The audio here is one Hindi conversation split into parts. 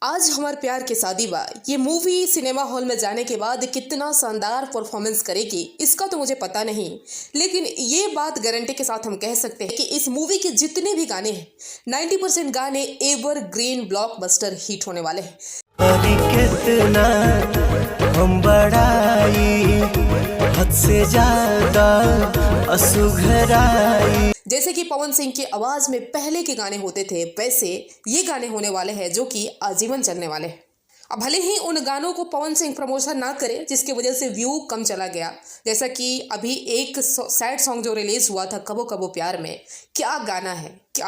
आज हमारे प्यार के शादी बा ये मूवी सिनेमा हॉल में जाने के बाद कितना शानदार परफॉर्मेंस करेगी इसका तो मुझे पता नहीं, लेकिन ये बात गारंटी के साथ हम कह सकते हैं कि इस मूवी के जितने भी गाने हैं 90% गाने एवरग्रीन ब्लॉकबस्टर हिट होने वाले हैं। कितना हम बड़ाई हद से ज्यादा असुघराई। जैसे कि पवन सिंह की आवाज में पहले के गाने होते थे, वैसे ये गाने होने वाले हैं जो कि आजीवन चलने वाले हैं। अब भले ही उन गानों को पवन सिंह प्रमोशन ना करे जिसकी वजह से व्यू कम चला गया, जैसा कि अभी एक सैड सॉन्ग जो रिलीज हुआ था कबो कबो प्यार में, क्या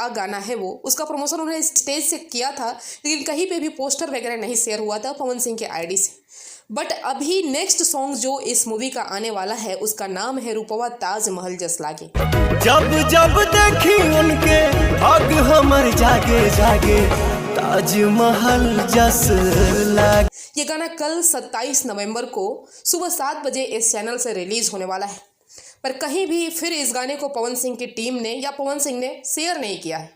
गाना है वो, उसका प्रमोशन उन्होंने स्टेज से किया था लेकिन कहीं पे भी पोस्टर वगैरह नहीं शेयर हुआ था पवन सिंह के आईडी से। बट अभी नेक्स्ट सॉन्ग जो इस मूवी का आने वाला है उसका नाम है रूपवा ताजमहल जस लागे। जब जब देखी उनके भाग हमर जागे जागे ताजमहल जस लागे। ये गाना कल 27 नवंबर को सुबह 7 बजे इस चैनल से रिलीज होने वाला है, पर कहीं भी फिर इस गाने को पवन सिंह की टीम ने या पवन सिंह ने शेयर नहीं किया है,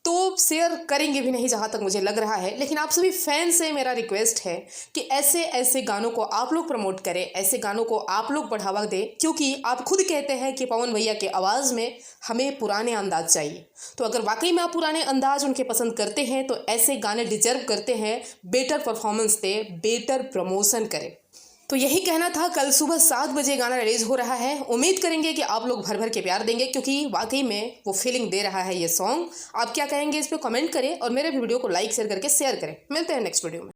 तो शेयर करेंगे भी नहीं जहाँ तक मुझे लग रहा है। लेकिन आप सभी फैन से मेरा रिक्वेस्ट है कि ऐसे ऐसे गानों को आप लोग प्रमोट करें, ऐसे गानों को आप लोग बढ़ावा दें, क्योंकि आप खुद कहते हैं कि पवन भैया के आवाज़ में हमें पुराने अंदाज चाहिए। तो अगर वाकई में आप पुराने अंदाज उनके पसंद करते हैं तो ऐसे गाने डिजर्व करते हैं बेटर परफॉर्मेंस दे, बेटर प्रमोशन करें। तो यही कहना था। कल सुबह 7 बजे गाना रिलीज हो रहा है। उम्मीद करेंगे कि आप लोग भर भर के प्यार देंगे, क्योंकि वाकई में वो फीलिंग दे रहा है ये सॉन्ग। आप क्या कहेंगे इस पे कमेंट करें और मेरे वीडियो को लाइक शेयर करके शेयर करें। मिलते हैं नेक्स्ट वीडियो में।